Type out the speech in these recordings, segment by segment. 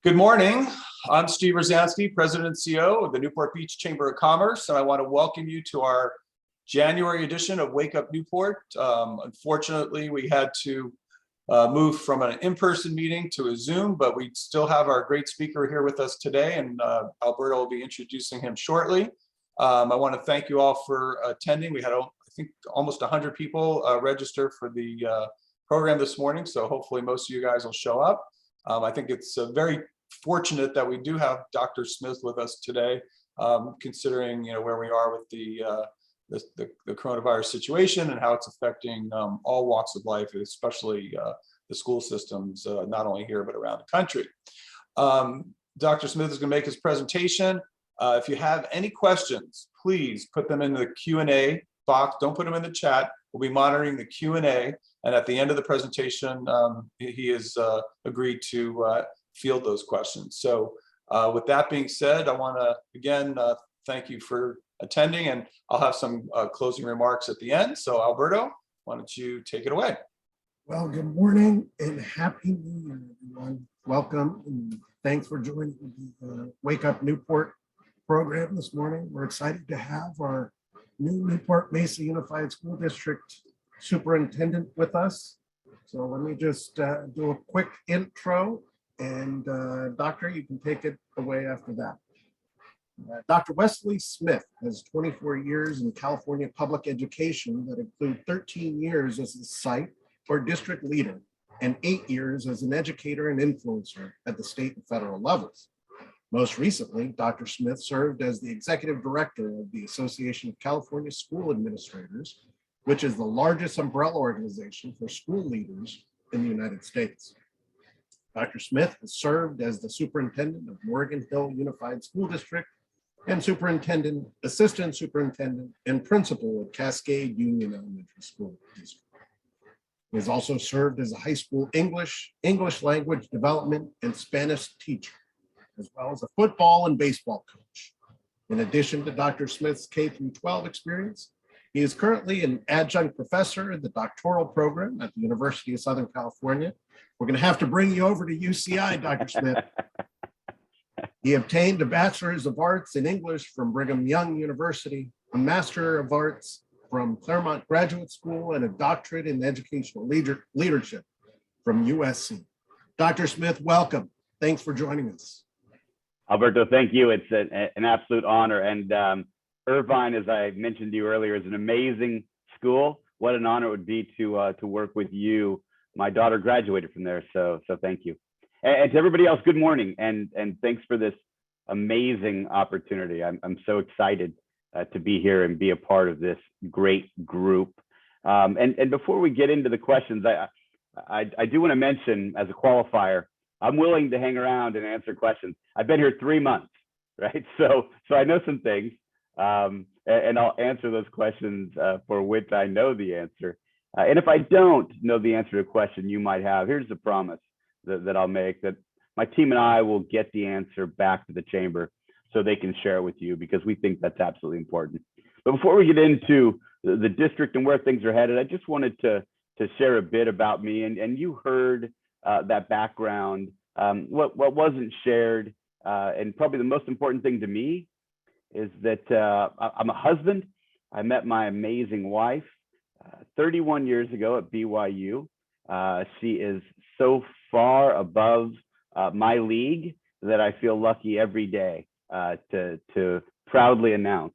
Good morning. I'm Steve Rosansky, President and CEO of the Newport Beach Chamber of Commerce, and I want to welcome you to our January edition of Wake Up Newport. Unfortunately, we had to move from an in-person meeting to a Zoom, but we still have our great speaker here with us today, and Alberto will be introducing him shortly. I want to thank you all for attending. We had, I think, almost 100 people register for the program this morning, so hopefully most of you guys will show up. I think it's very fortunate that we do have Dr. Smith with us today, considering where we are with the coronavirus situation and how it's affecting all walks of life, especially the school systems, not only here but around the country. Dr. Smith is going to make his presentation. If you have any questions, please put them in the Q&A box. Don't put them in the chat. We'll be monitoring the Q&A, and at the end of the presentation, he has agreed to field those questions. So with that being said, I want to again thank you for attending, and I'll have some closing remarks at the end. So Alberto, why don't you take it away? Well, good morning and happy New Year, everyone. Welcome and thanks for joining the Wake Up Newport program this morning. We're excited to have our new Newport Mesa Unified School District Superintendent with us. So let me just do a quick intro, and Doctor, you can take it away after that. Dr. Wesley Smith has 24 years in California public education that include 13 years as a site or district leader and 8 years as an educator and influencer at the state and federal levels. Most recently, Dr. Smith served as the executive director of the Association of California School Administrators, which is the largest umbrella organization for school leaders in the United States. Dr. Smith has served as the superintendent of Morgan Hill Unified School District and superintendent, assistant superintendent, and principal at Cascade Union Elementary School District. He has also served as a high school English language development, and Spanish teacher, as well as a football and baseball coach. In addition to Dr. Smith's K-12 experience, he is currently an adjunct professor in the doctoral program at the University of Southern California. We're going to have to bring you over to UCI, Dr. Smith. He obtained a Bachelor's of Arts in English from Brigham Young University, a Master of Arts from Claremont Graduate School, and a doctorate in educational leadership from USC. Dr. Smith, welcome. Thanks for joining us. Alberto, thank you. It's an absolute honor. And Irvine, as I mentioned to you earlier, is an amazing school. What an honor it would be to work with you. My daughter graduated from there, so thank you. And to everybody else, good morning, and thanks for this amazing opportunity. I'm so excited to be here and be a part of this great group. And before we get into the questions, I do want to mention as a qualifier, I'm willing to hang around and answer questions. I've been here 3 months, right? So I know some things, and I'll answer those questions for which I know the answer. And if I don't know the answer to a question you might have, here's the promise that I'll make, that my team and I will get the answer back to the chamber so they can share it with you, because we think that's absolutely important. But before we get into the district and where things are headed, I just wanted to share a bit about me. And you heard that background. What wasn't shared, and probably the most important thing to me, is that I'm a husband. I met my amazing wife 31 years ago at BYU. She is so far above my league that I feel lucky every day to proudly announce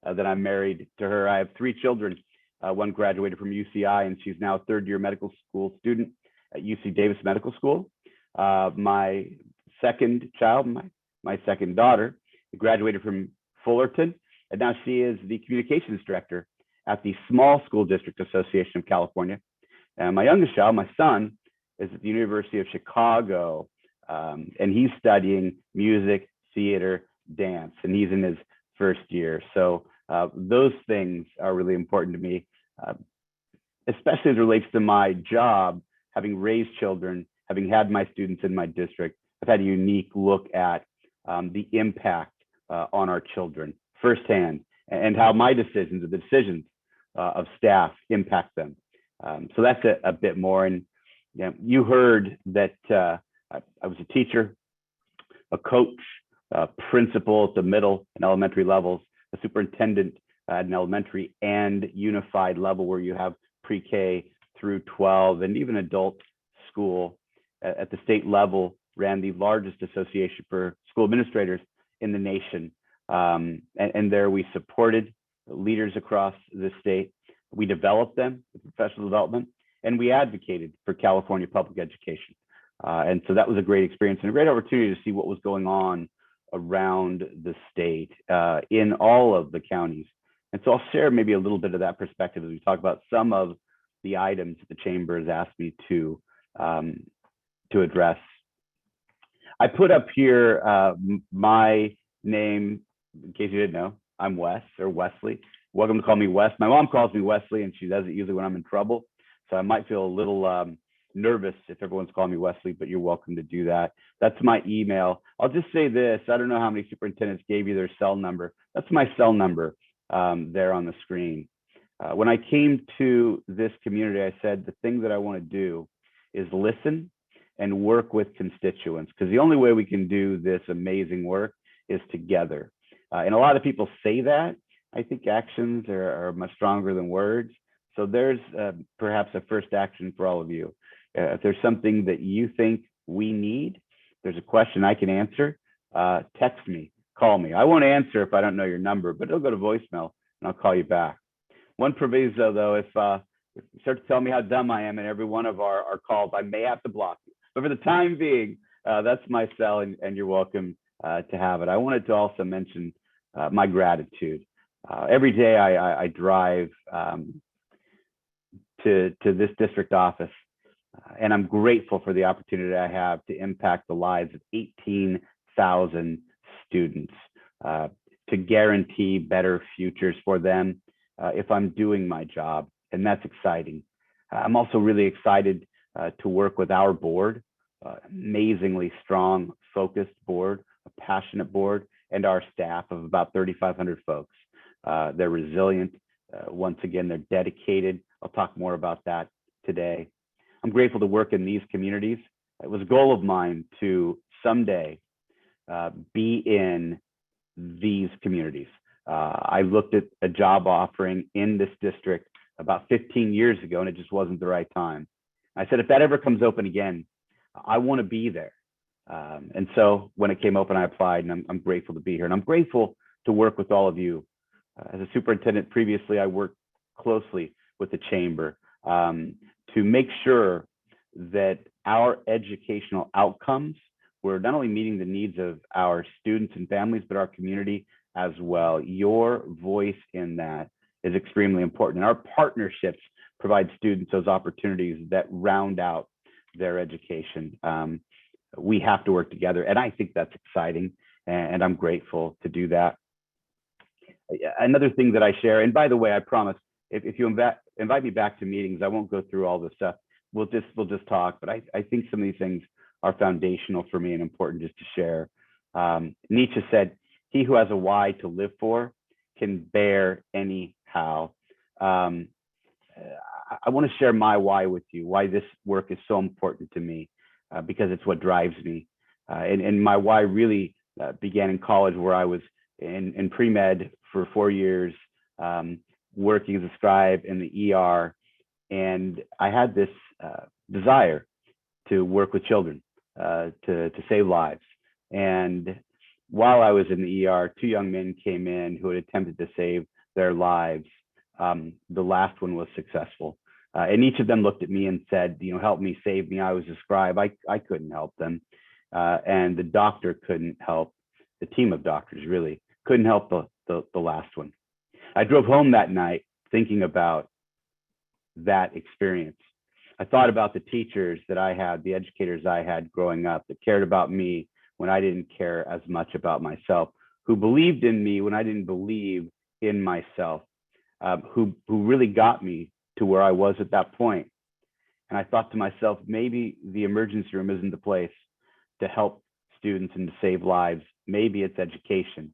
that I'm married to her. I have 3 children. One graduated from UCI, and she's now a third-year medical school student at UC Davis Medical School. My second child, my second daughter, graduated from Fullerton, and now she is the communications director at the Small School District Association of California. And my youngest child, my son, is at the University of Chicago, and he's studying music, theater, dance, and he's in his first year. So those things are really important to me, especially as it relates to my job. Having raised children, having had my students in my district, I've had a unique look at the impact on our children firsthand, and how my decisions, or the decisions of staff, impact them. So that's a bit more. And you heard that I was a teacher, a coach, a principal at the middle and elementary levels, a superintendent at an elementary and unified level where you have pre-K through 12 and even adult school. At the state level, ran the largest association for school administrators in the nation. And there we supported leaders across the state. We developed them with professional development, and we advocated for California public education. And so that was a great experience and a great opportunity to see what was going on around the state in all of the counties. And so I'll share maybe a little bit of that perspective as we talk about some of the items the chamber has asked me to address. I put up here my name, in case you didn't know, I'm Wes or Wesley. Welcome to call me Wes. My mom calls me Wesley, and she does it usually when I'm in trouble. So I might feel a little nervous if everyone's calling me Wesley, but you're welcome to do that. That's my email. I'll just say this. I don't know how many superintendents gave you their cell number. That's my cell number there on the screen. When I came to this community, I said the thing that I want to do is listen and work with constituents, because the only way we can do this amazing work is together. And a lot of people say that. I think actions are much stronger than words. So there's perhaps a first action for all of you. If there's something that you think we need, there's a question I can answer, text me, call me. I won't answer if I don't know your number, but it'll go to voicemail and I'll call you back. One proviso though, if you start to tell me how dumb I am in every one of our calls, I may have to block you. But for the time being, that's my cell, and you're welcome to have it. I wanted to also mention my gratitude. Every day I drive to this district office, and I'm grateful for the opportunity I have to impact the lives of 18,000 students, to guarantee better futures for them if I'm doing my job, and that's exciting. I'm also really excited to work with our board, amazingly strong, focused board, a passionate board, and our staff of about 3,500 folks. They're resilient. Once again, they're dedicated. I'll talk more about that today. I'm grateful to work in these communities. It was a goal of mine to someday be in these communities. I looked at a job offering in this district about 15 years ago, and it just wasn't the right time. I said, if that ever comes open again, I want to be there. And so when it came open, I applied, and I'm grateful to be here. And I'm grateful to work with all of you. As a superintendent previously, I worked closely with the chamber to make sure that our educational outcomes were not only meeting the needs of our students and families, but our community as well. Your voice in that is extremely important. And our partnerships provide students those opportunities that round out their education. We have to work together, and I think that's exciting, and I'm grateful to do that. Another thing that I share, and by the way, I promise, if you invite me back to meetings, I won't go through all this stuff. We'll just talk, but I think some of these things are foundational for me and important just to share. Nietzsche said, "He who has a why to live for can bear anyhow." I want to share my why with you, why this work is so important to me, because it's what drives me. And my why really began in college, where I was in pre-med for 4 years, working as a scribe in the ER. And I had this desire to work with children, to save lives. And while I was in the ER, 2 young men came in who had attempted to save their lives. The last one was successful. And each of them looked at me and said, help me, save me. I was a scribe. I couldn't help them. And the doctor couldn't help. The team of doctors really couldn't help the last one. I drove home that night thinking about that experience. I thought about the teachers that I had, the educators I had growing up that cared about me when I didn't care as much about myself, who believed in me when I didn't believe in myself, who really got me to where I was at that point. And I thought to myself, maybe the emergency room isn't the place to help students and to save lives. Maybe it's education.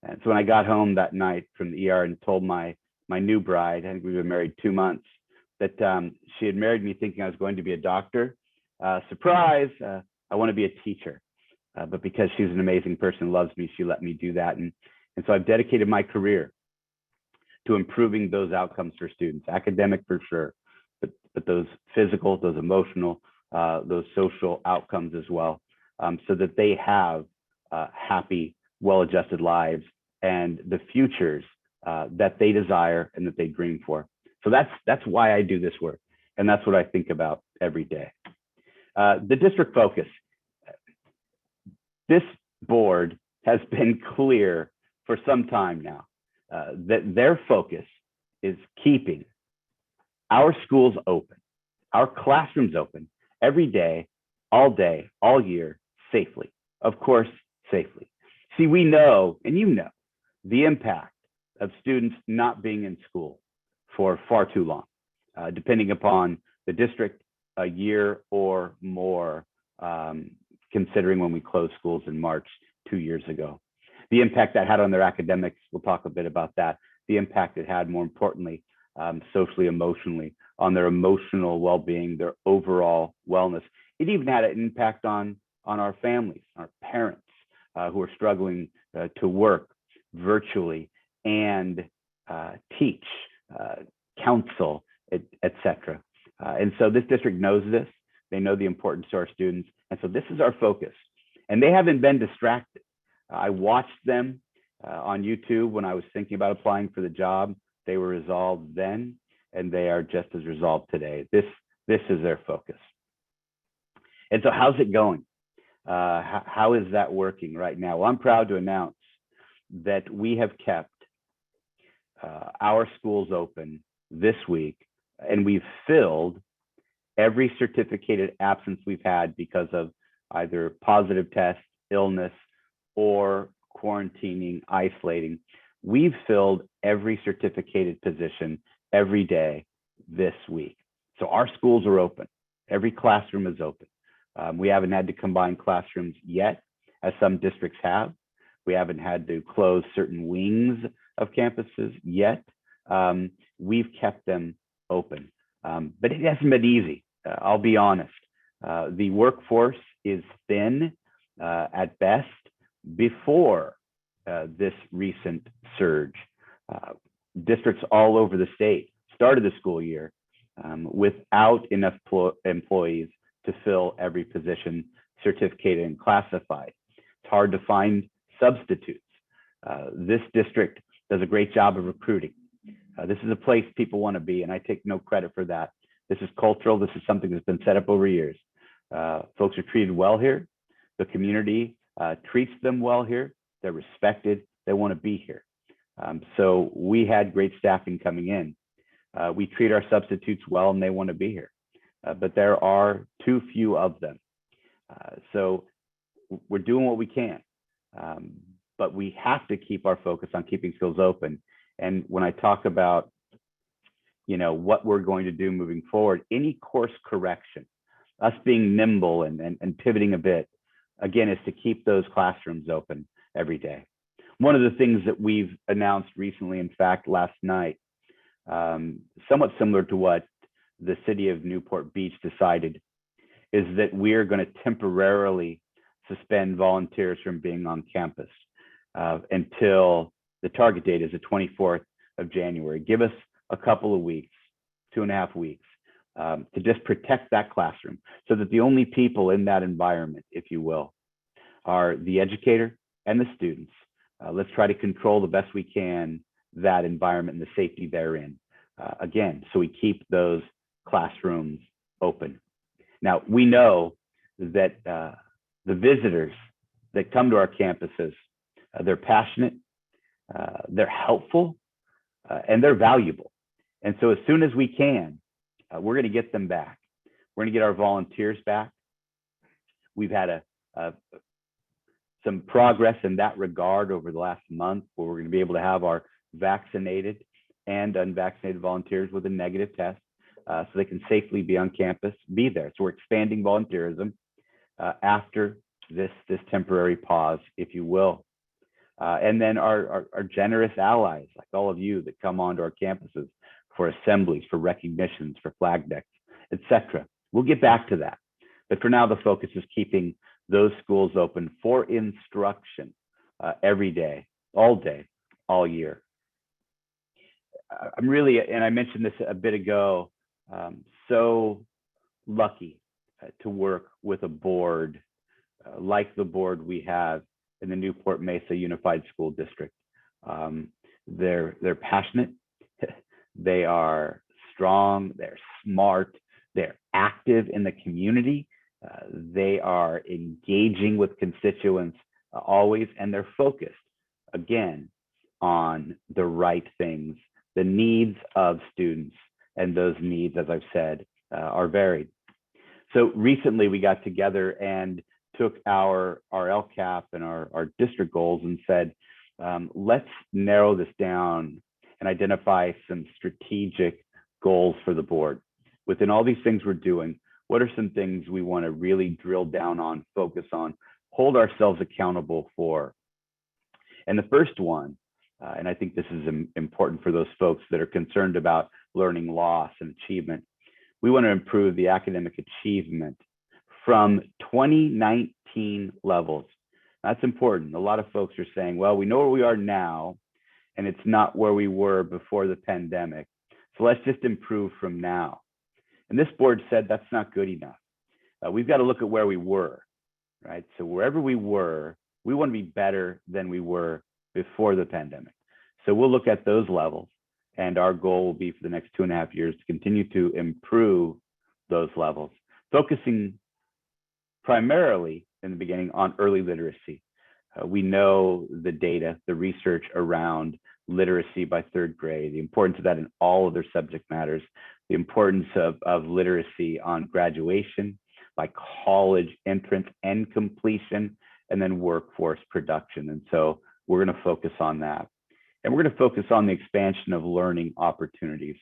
And so when I got home that night from the ER and told my new bride, I think we've been married 2 months, that she had married me thinking I was going to be a doctor. Surprise, I want to be a teacher. but because she's an amazing person, loves me, she let me do that. And so I've dedicated my career to improving those outcomes for students, academic for sure, but those physical, those emotional, those social outcomes as well, so that they have happy, well-adjusted lives and the futures that they desire and that they dream for. So that's why I do this work, and that's what I think about every day. The district focus. This board has been clear for some time now that their focus is keeping our schools open, our classrooms open every day, all year, safely. Of course, safely. See, we know, and you know, the impact of students not being in school for far too long, depending upon the district, a year or more, considering when we closed schools in March 2 years ago. The impact that had on their academics, we'll talk a bit about that. The impact it had, more importantly, socially, emotionally, on their emotional well-being, their overall wellness. It even had an impact on our families, our parents who are struggling to work virtually and teach, counsel, etc. And so this district knows this. They know the importance to our students. And so this is our focus. And they haven't been distracted. I watched them on YouTube when I was thinking about applying for the job. They were resolved then, and they are just as resolved today. This is their focus. And so how's it going? How is that working right now? Well, I'm proud to announce that we have kept our schools open this week, and we've filled every certificated absence we've had because of either positive tests, illness, or quarantining, isolating. We've filled every certificated position every day this week. So our schools are open. Every classroom is open. We haven't had to combine classrooms yet, as some districts have. We haven't had to close certain wings of campuses yet. We've kept them open, but it hasn't been easy. I'll be honest. The workforce is thin at best before this recent surge. Districts all over the state started the school year without enough employees to fill every position certificated and classified. It's hard to find substitutes. This district does a great job of recruiting. This is a place people want to be, and I take no credit for that. This is cultural. This is something that's been set up over years. Folks are treated well here. The community treats them well here. They're respected. They want to be here. So we had great staffing coming in. We treat our substitutes well, and they want to be here. But there are too few of them. So we're doing what we can. But we have to keep our focus on keeping schools open. And when I talk about, what we're going to do moving forward, any course correction, us being nimble and pivoting a bit, again, is to keep those classrooms open every day. One of the things that we've announced recently, in fact, last night, somewhat similar to what the city of Newport Beach decided, is that we're going to temporarily suspend volunteers from being on campus until the target date is the 24th of January. Give us a couple of weeks, 2.5 weeks, to just protect that classroom so that the only people in that environment, if you will, are the educator and the students. Let's try to control the best we can that environment and the safety therein. Again, so we keep those classrooms open. Now, we know that the visitors that come to our campuses, they're passionate, they're helpful, and they're valuable. And so as soon as we can, we're going to get them back. We're going to get our volunteers back. We've had some progress in that regard over the last month, where we're going to be able to have our vaccinated and unvaccinated volunteers with a negative test so they can safely be on campus, be there. So we're expanding volunteerism after this temporary pause, if you will. And then our generous allies, like all of you that come onto our campuses for assemblies, for recognitions, for flag decks, etc. We'll get back to that. But for now, the focus is keeping those schools open for instruction every day, all year. I'm really, and I mentioned this a bit ago, so lucky to work with a board like the board we have in the Newport Mesa Unified School District. They're passionate, they are strong, they're smart, they're active in the community, they are engaging with constituents always, and they're focused, again, on the right things, the needs of students, and those needs, as I've said, are varied. So recently we got together and took our LCAP and our district goals and said, let's narrow this down and identify some strategic goals for the board. Within all these things we're doing, what are some things we want to really drill down on, focus on, hold ourselves accountable for? And the first one, and I think this is important for those folks that are concerned about learning loss and achievement, we want to improve the academic achievement from 2019 levels. That's important. A lot of folks are saying, well, we know where we are now, and it's not where we were before the pandemic. So let's just improve from now. And this board said that's not good enough. We've got to look at where we were, right? So wherever we were, we want to be better than we were before the pandemic. So we'll look at those levels, and our goal will be for the next 2.5 years to continue to improve those levels, focusing primarily in the beginning on early literacy. We know the data, the research around literacy by 3rd grade, the importance of that in all of their subject matters, the importance of literacy on graduation, by college entrance and completion, and then workforce production. And so we're going to focus on that. And we're going to focus on the expansion of learning opportunities.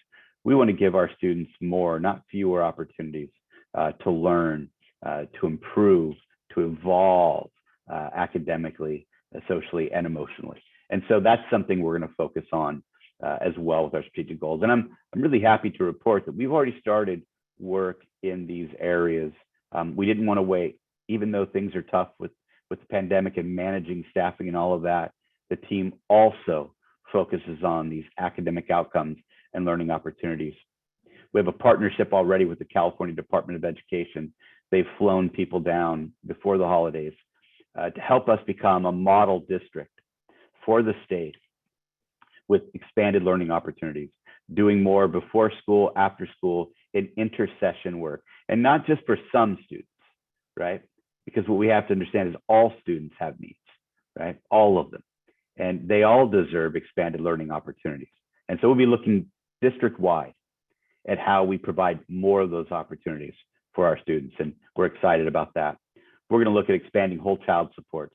We want to give our students more, not fewer opportunities to learn, to improve, to evolve academically, socially, and emotionally. And so that's something we're going to focus on as well with our strategic goals. And I'm really happy to report that we've already started work in these areas. We didn't want to wait, even though things are tough with the pandemic and managing staffing and all of that. The team also focuses on these academic outcomes and learning opportunities. We have a partnership already with the California Department of Education. They've flown people down before the holidays to help us become a model district for the state with expanded learning opportunities, doing more before school, after school, in intercession work, and not just for some students, right? Because what we have to understand is all students have needs, right? All of them. And they all deserve expanded learning opportunities. And so we'll be looking district-wide at how we provide more of those opportunities for our students. And we're excited about that. We're going to look at expanding whole child supports.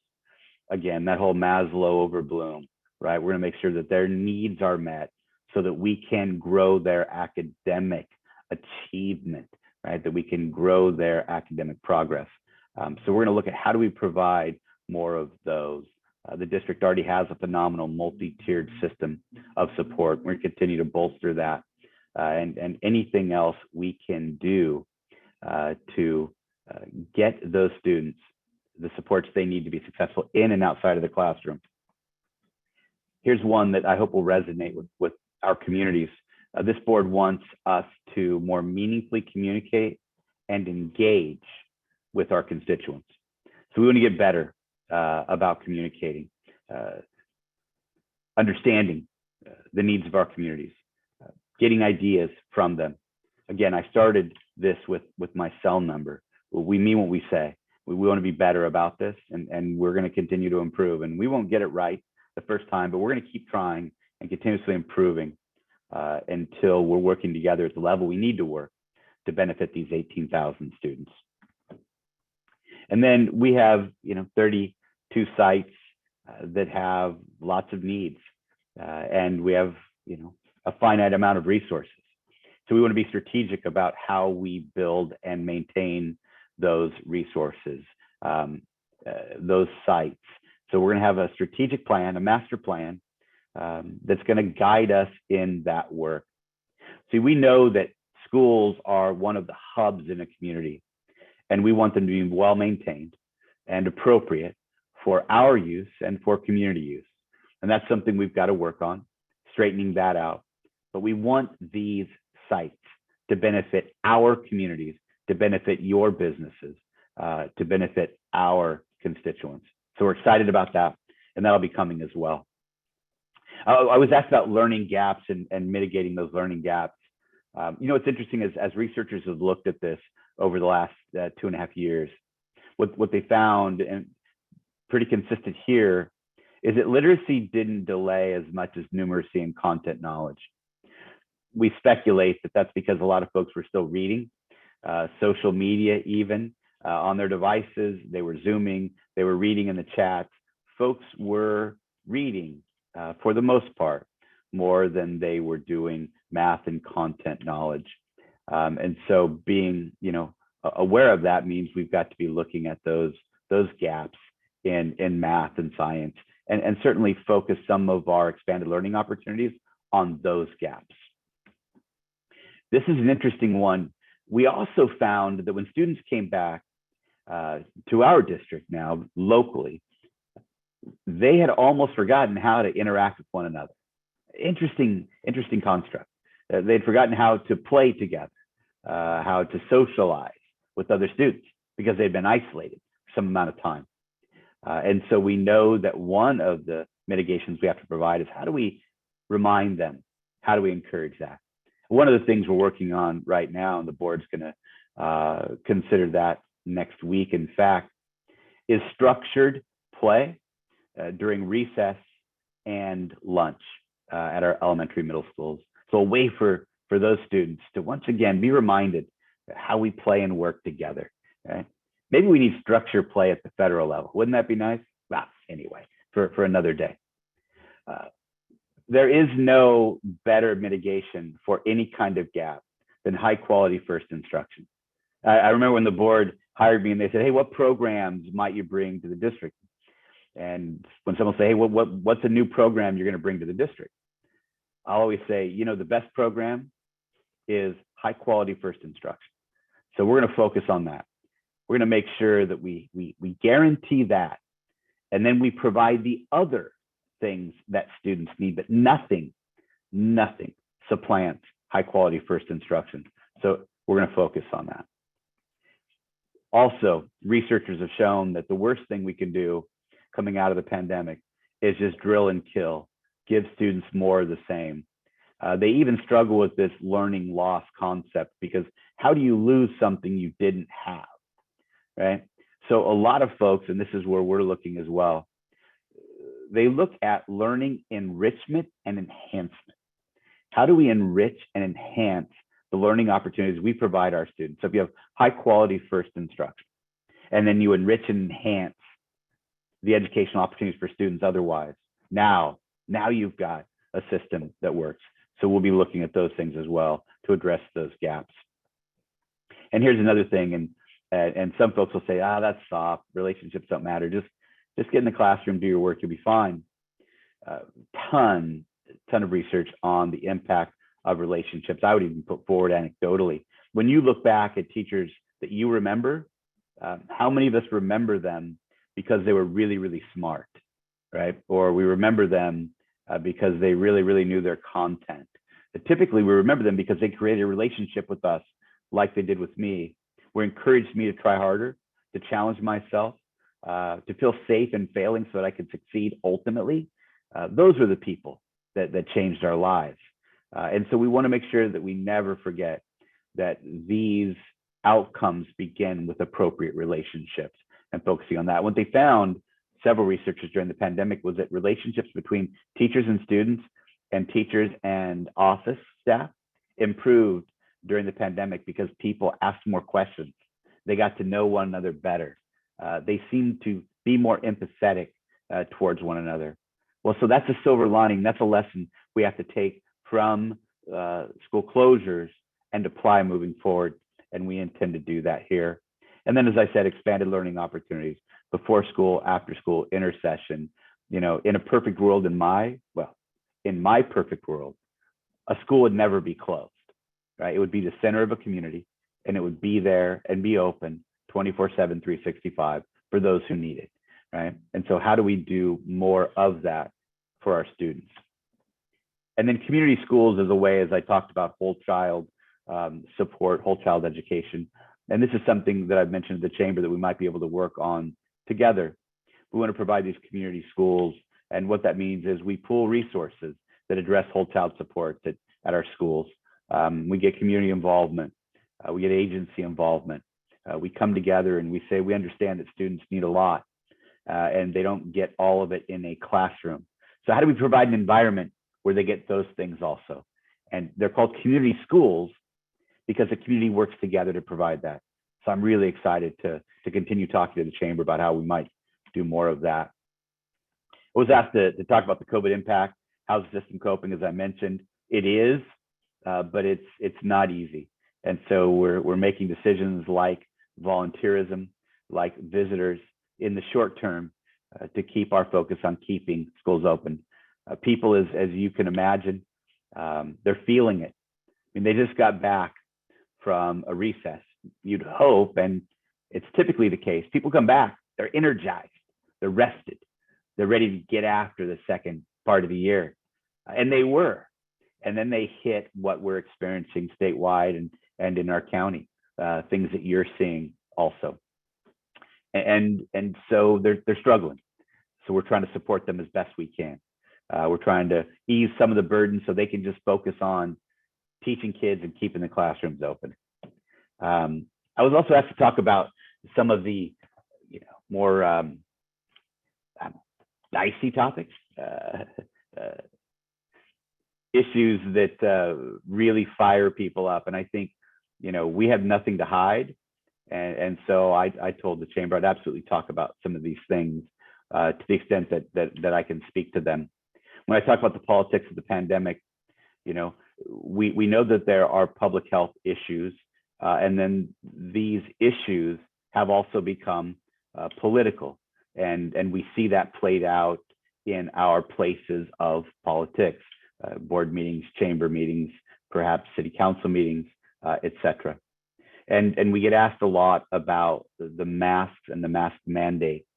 Again, that whole Maslow over Bloom, right? We're going to make sure that their needs are met so that we can grow their academic achievement, right? That we can grow their academic progress. So we're going to look at how do we provide more of those. The district already has a phenomenal multi-tiered system of support. We're going to continue to bolster that and anything else we can do to get those students the supports they need to be successful in and outside of the classroom. Here's one that I hope will resonate with our communities. This board wants us to more meaningfully communicate and engage with our constituents. So we want to get better about communicating, understanding the needs of our communities, getting ideas from them. Again, I started this with my cell number. We mean what we say. We want to be better about this, and we're going to continue to improve. And we won't get it right the first time, but we're going to keep trying and continuously improving until we're working together at the level we need to work to benefit these 18,000 students. And then we have, 32 sites that have lots of needs, and we have, a finite amount of resources. So we want to be strategic about how we build and maintain those resources, those sites. So we're going to have a strategic plan, a master plan that's going to guide us in that work. See, we know that schools are one of the hubs in a community, and we want them to be well maintained. and appropriate for our use and for community use. And that's something we've got to work on, straightening that out. But we want these sites to benefit our communities, to benefit your businesses, to benefit our constituents. So we're excited about that, and that'll be coming as well. I was asked about learning gaps and mitigating those learning gaps. It's interesting as researchers have looked at this over the last 2.5 years, what they found, and pretty consistent here, is that literacy didn't delay as much as numeracy and content knowledge. We speculate that that's because a lot of folks were still reading, social media even, on their devices. They were Zooming, they were reading in the chats. Folks were reading for the most part, more than they were doing math and content knowledge. And so being, aware of that means we've got to be looking at those gaps in math and science, and certainly focus some of our expanded learning opportunities on those gaps. This is an interesting one. We also found that when students came back to our district now locally, they had almost forgotten how to interact with one another. Interesting construct. They'd forgotten how to play together, how to socialize with other students because they'd been isolated some amount of time. And so we know that one of the mitigations we have to provide is how do we remind them? How do we encourage that? One of the things we're working on right now, and the board's going to consider that next week, in fact, is structured play during recess and lunch at our elementary middle schools. So a way for those students to once again be reminded how we play and work together. Right? Maybe we need structured play at the federal level. Wouldn't that be nice? Well, anyway, for another day. There is no better mitigation for any kind of gap than high quality first instruction. I remember when the board hired me and they said, hey, what programs might you bring to the district? And when someone say, hey, what's a new program you're going to bring to the district? I'll always say, the best program is high quality first instruction. So we're going to focus on that. We're going to make sure that we guarantee that. And then we provide the other things that students need, but nothing supplants high quality first instruction. So we're going to focus on that. Also, researchers have shown that the worst thing we can do coming out of the pandemic is just drill and kill, give students more of the same. They even struggle with this learning loss concept because how do you lose something you didn't have, right? So a lot of folks, and this is where we're looking as well, they look at learning enrichment and enhancement. How do we enrich and enhance the learning opportunities we provide our students? So if you have high quality first instruction, and then you enrich and enhance the educational opportunities for students otherwise, now you've got a system that works. So we'll be looking at those things as well to address those gaps. And here's another thing, and some folks will say, that's soft, relationships don't matter. Just get in the classroom, do your work, you'll be fine. Ton of research on the impact of relationships. I would even put forward anecdotally. When you look back at teachers that you remember, how many of us remember them because they were really, really smart, right? Or we remember them because they really, really knew their content. But typically, we remember them because they created a relationship with us like they did with me, where encouraged me to try harder, to challenge myself, to feel safe in failing so that I could succeed ultimately. Those are the people that changed our lives. And so we want to make sure that we never forget that these outcomes begin with appropriate relationships and focusing on that. What they found, several researchers during the pandemic, was that relationships between teachers and students and teachers and office staff improved during the pandemic because people asked more questions. They got to know one another better. They seemed to be more empathetic towards one another. Well, so that's a silver lining. That's a lesson we have to take from school closures and apply moving forward. And we intend to do that here. And then, as I said, expanded learning opportunities, before school, after school, intersession. In a perfect world, in my perfect world, a school would never be closed, right? It would be the center of a community, and it would be there and be open 24/7, 365 for those who need it, right? And so how do we do more of that for our students? And then community schools is a way, as I talked about, whole child support, whole child education. And this is something that I've mentioned at the chamber that we might be able to work on together. We want to provide these community schools. And what that means is we pool resources that address whole child support at our schools. We get community involvement. We get agency involvement. We come together and we say, we understand that students need a lot and they don't get all of it in a classroom. So how do we provide an environment where they get those things also? And they're called community schools because the community works together to provide that. So I'm really excited to continue talking to the chamber about how we might do more of that. I was asked to talk about the COVID impact. How's the system coping? As I mentioned, it is, but it's not easy. And so we're making decisions like volunteerism, like visitors in the short term to keep our focus on keeping schools open. People, as you can imagine, they're feeling it. I mean, they just got back from a recess. You'd hope, and it's typically the case, people come back, they're energized, they're rested, they're ready to get after the second part of the year. And they were. And then they hit what we're experiencing statewide and in our county, things that you're seeing also. And so they're struggling. So we're trying to support them as best we can. We're trying to ease some of the burden so they can just focus on teaching kids and keeping the classrooms open. I was also asked to talk about some of the more dicey topics, issues that really fire people up. And I think, we have nothing to hide. And so I told the chamber I'd absolutely talk about some of these things to the extent that I can speak to them. When I talk about the politics of the pandemic, we know that there are public health issues, and then these issues have also become political, and we see that played out in our places of politics, board meetings, chamber meetings, perhaps city council meetings, etc. And we get asked a lot about the masks and the mask mandate.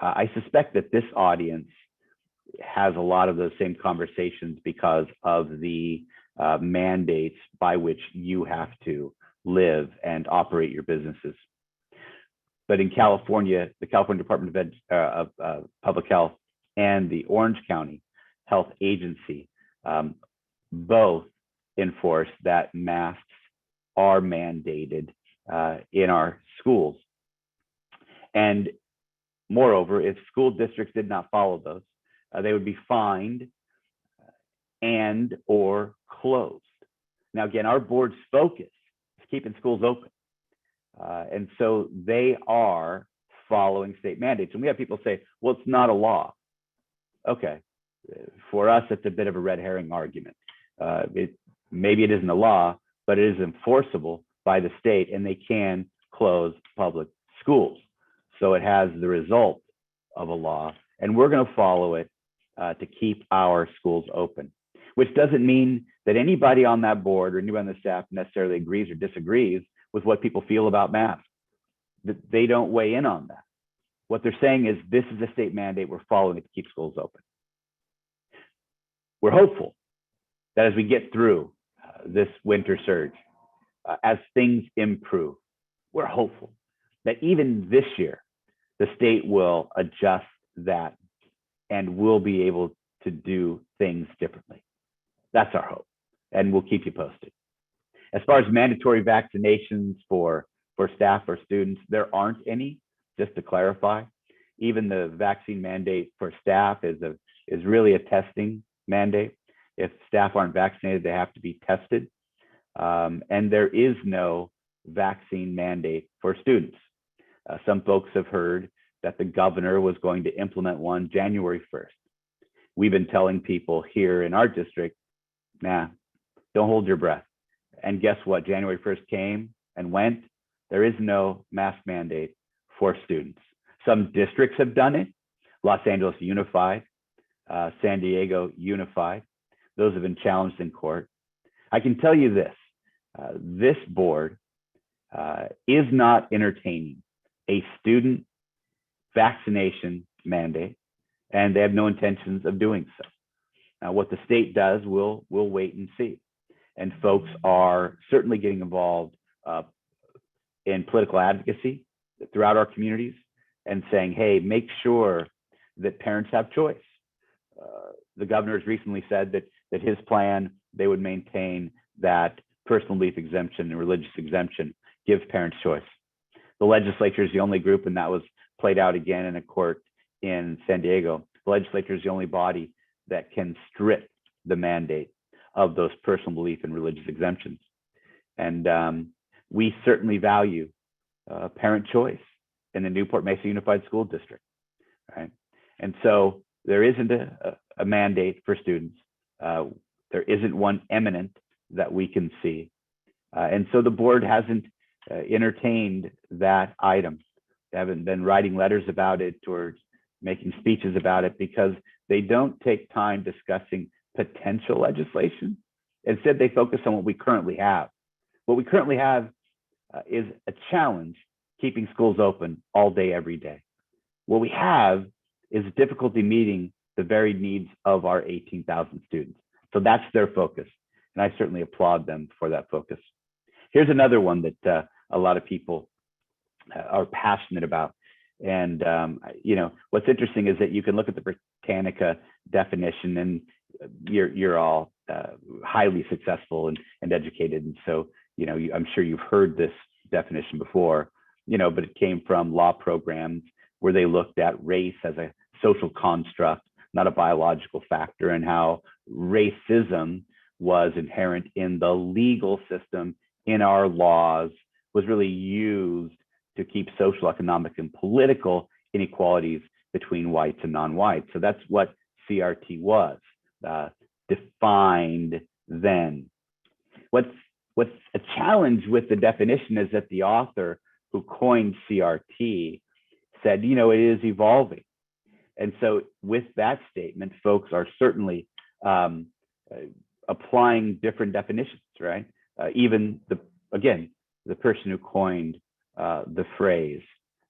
I suspect that this audience has a lot of those same conversations because of the mandates by which you have to live and operate your businesses. But in California, the California Department of Public Health and the Orange County Health Agency both enforce that masks are mandated in our schools. And moreover, if school districts did not follow those, they would be fined and or closed. Now, again, our board's focus is keeping schools open. And so they are following state mandates. And we have people say, well, it's not a law. Okay, for us, it's a bit of a red herring argument. Maybe it isn't a law, but it is enforceable by the state, and they can close public schools. So it has the result of a law, and we're going to follow it to keep our schools open, which doesn't mean that anybody on that board or anybody on the staff necessarily agrees or disagrees with what people feel about masks. They don't weigh in on that. What they're saying is, this is a state mandate, we're following it to keep schools open. We're hopeful that as we get through this winter surge, as things improve, we're hopeful that even this year, the state will adjust that and we'll be able to do things differently. That's our hope, and we'll keep you posted. As far as mandatory vaccinations for staff or students, there aren't any, just to clarify. Even the vaccine mandate for staff is really a testing mandate. If staff aren't vaccinated, they have to be tested. And there is no vaccine mandate for students. Some folks have heard that the governor was going to implement one January 1st. We've been telling people here in our district, nah, don't hold your breath. And guess what? January 1st came and went. There is no mask mandate for students. Some districts have done it. Los Angeles Unified, San Diego Unified. Those have been challenged in court. I can tell you this, this board is not entertaining a student vaccination mandate, and they have no intentions of doing so. Now, what the state does, we'll wait and see. And folks are certainly getting involved in political advocacy throughout our communities and saying, hey, make sure that parents have choice. The governor has recently said that his plan, they would maintain that personal belief exemption and religious exemption, give parents choice. The legislature is the only group, and that was played out again in a court in San Diego. The legislature is the only body that can strip the mandate of those personal belief and religious exemptions. And we certainly value parent choice in the Newport Mesa Unified School District, right? And so there isn't a mandate for students. There isn't one imminent that we can see. And so the board hasn't entertained that item. They haven't been writing letters about it or making speeches about it because they don't take time discussing potential legislation. Instead, they focus on what we currently have. What we currently have is a challenge keeping schools open all day, every day. What we have is difficulty meeting the varied needs of our 18,000 students. So that's their focus. And I certainly applaud them for that focus. Here's another one that a lot of people are passionate about. And you know, what's interesting is that you can look at the Britannica definition, and you're all highly successful and educated. And so, you know, I'm sure you've heard this definition before, you know, but it came from law programs where they looked at race as a social construct, not a biological factor, and how racism was inherent in the legal system, in our laws, was really used to keep social, economic, and political inequalities between whites and non-whites. So that's what CRT was, defined then. What's a challenge with the definition is that the author who coined CRT said, you know, it is evolving. And so with that statement, folks are certainly applying different definitions, right? Even the person who coined the phrase.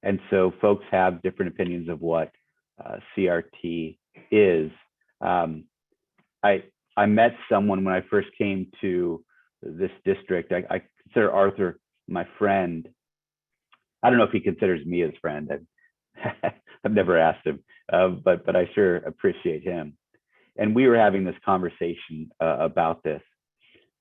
And so folks have different opinions of what CRT is. I met someone when I first came to this district. I consider Arthur my friend. I don't know if he considers me his friend. I've never asked him, but I sure appreciate him. And we were having this conversation about this.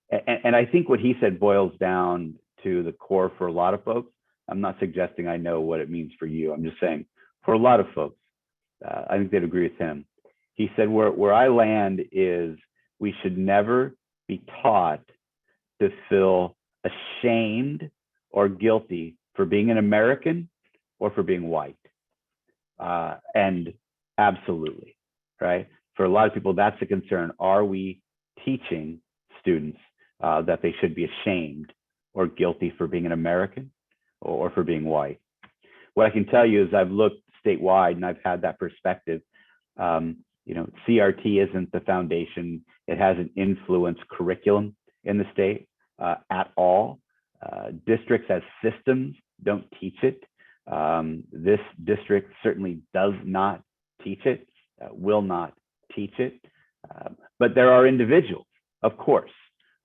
And I think what he said boils down to the core for a lot of folks. I'm not suggesting I know what it means for you. I'm just saying for a lot of folks, I think they'd agree with him. He said, where I land is we should never be taught to feel ashamed or guilty for being an American or for being white. And absolutely, right? For a lot of people, that's a concern. Are we teaching students that they should be ashamed or guilty for being an American or for being white? What I can tell you is I've looked statewide and I've had that perspective. You know, CRT isn't the foundation. It hasn't influenced curriculum in the state at all. Districts as systems don't teach it. This district certainly does not teach it, will not teach it. But there are individuals, of course,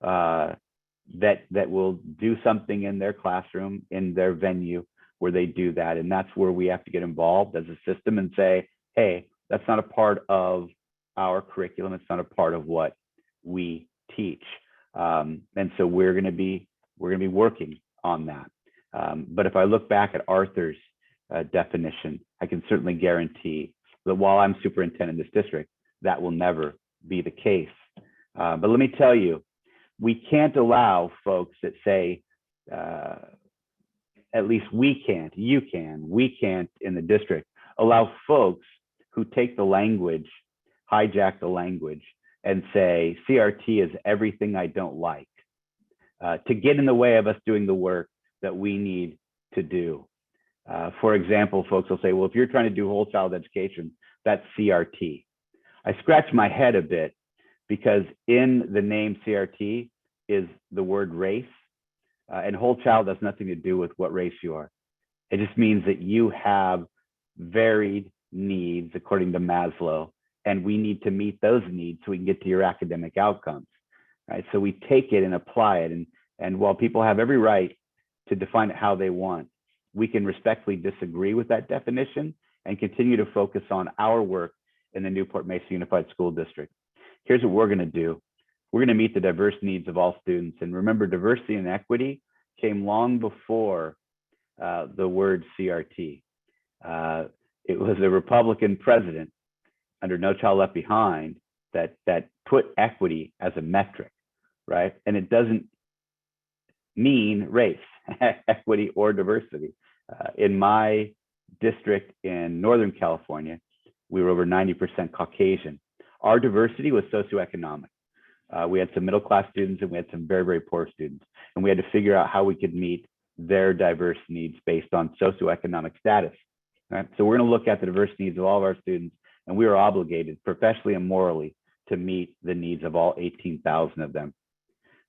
that will do something in their classroom, in their venue where they do that. And that's where we have to get involved as a system and say, hey, that's not a part of our curriculum. It's not a part of what we teach. And so we're going to be working on that. But if I look back at Arthur's definition, I can certainly guarantee that while I'm superintendent in this district, that will never be the case. But let me tell you, we can't allow folks that say, at least we can't, you can, we can't in the district, allow folks who take the language, hijack the language, and say, CRT is everything I don't like, to get in the way of us doing the work that we need to do. For example, folks will say, well, if you're trying to do whole child education, that's CRT. I scratch my head a bit because in the name CRT is the word race, and whole child has nothing to do with what race you are. It just means that you have varied needs according to Maslow, and we need to meet those needs so we can get to your academic outcomes, right? So we take it and apply it. And while people have every right to define it how they want, we can respectfully disagree with that definition and continue to focus on our work in the Newport Mesa Unified School District. Here's what we're going to do. We're going to meet the diverse needs of all students. And remember, diversity and equity came long before the word CRT. It was a Republican president under No Child Left Behind that put equity as a metric, right? And it doesn't mean race, equity, or diversity. In my district in Northern California, we were over 90% Caucasian. Our diversity was socioeconomic. We had some middle-class students and we had some very, very poor students. And we had to figure out how we could meet their diverse needs based on socioeconomic status. Right? So we're going to look at the diverse needs of all of our students, and we are obligated professionally and morally to meet the needs of all 18,000 of them.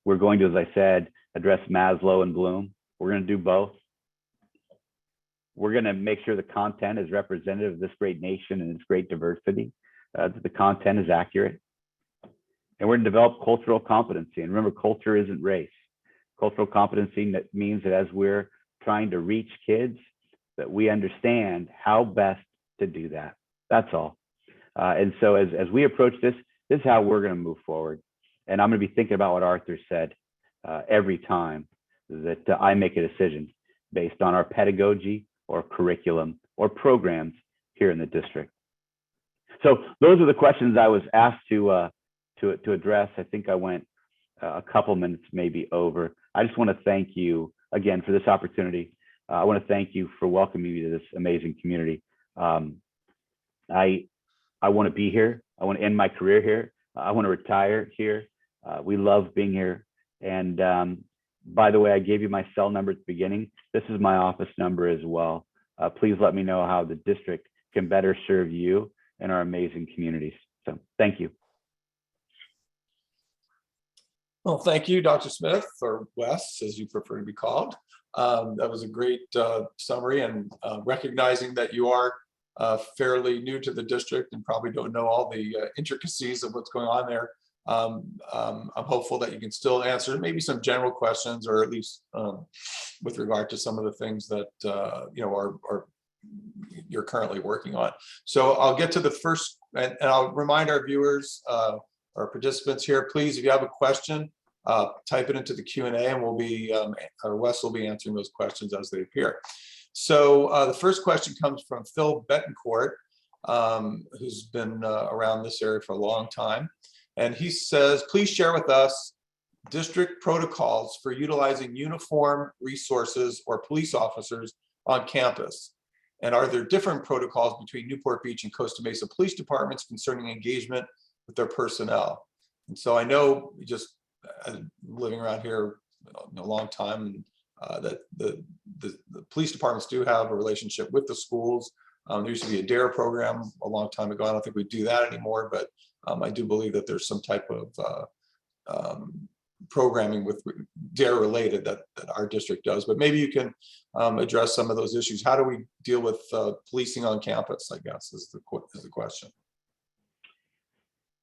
We're going to, as I said, address Maslow and Bloom. We're going to do both. We're going to make sure the content is representative of this great nation and its great diversity, that the content is accurate. And we're going to develop cultural competency. And remember, culture isn't race. Cultural competency means that as we're trying to reach kids, that we understand how best to do that. That's all. And so as we approach this is how we're going to move forward. And I'm going to be thinking about what Arthur said every time that I make a decision based on our pedagogy or curriculum or programs here in the district. So those are the questions I was asked to address. I think I went a couple minutes maybe over. I just want to thank you again for this opportunity. I want to thank you for welcoming me to this amazing community. I want to be here. I want to end my career here. I want to retire here. We love being here. And by the way, I gave you my cell number at the beginning. This is my office number as well. Please let me know how the district can better serve you and our amazing communities. So thank you. Well, thank you, Dr. Smith, or Wes, as you prefer to be called. That was a great summary, and recognizing that you are fairly new to the district and probably don't know all the intricacies of what's going on there. I'm hopeful that you can still answer maybe some general questions, or at least with regard to some of the things that are you're currently working on. So I'll get to the first, and I'll remind our viewers, our participants here, please, if you have a question, type it into the Q&A, and we'll be, or Wes will be answering those questions as they appear. So the first question comes from Phil Betancourt, who's been around this area for a long time. And he says, please share with us district protocols for utilizing uniform resources or police officers on campus. And are there different protocols between Newport Beach and Costa Mesa police departments concerning engagement with their personnel? And so I know, just living around here a long time, that the police departments do have a relationship with the schools. There used to be a DARE program a long time ago. I don't think we do that anymore, but I do believe that there's some type of programming with DARE related that our district does. But maybe you can address some of those issues. How do we deal with policing on campus, I guess, is the question.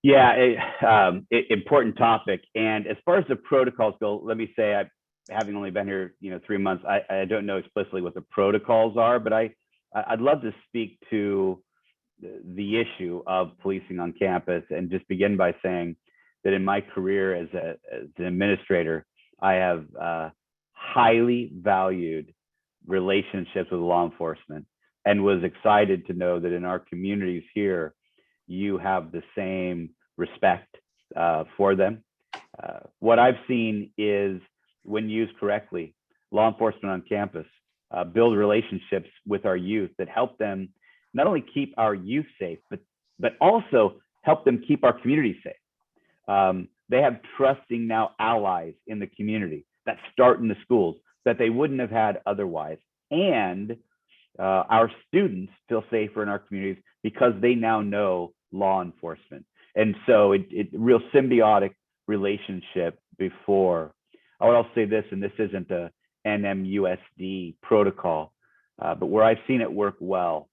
Yeah, important topic. And as far as the protocols go, let me say, having only been here 3 months, I don't know explicitly what the protocols are, but I'd love to speak to the issue of policing on campus, and just begin by saying that in my career as an administrator, I have highly valued relationships with law enforcement, and was excited to know that in our communities here, you have the same respect for them. What I've seen is, when used correctly, law enforcement on campus build relationships with our youth that help them not only keep our youth safe, but also help them keep our community safe. They have trusting now allies in the community that start in the schools that they wouldn't have had otherwise. And our students feel safer in our communities because they now know law enforcement. And so it real symbiotic relationship before. I would also say this, and this isn't a NMUSD protocol, but where I've seen it work well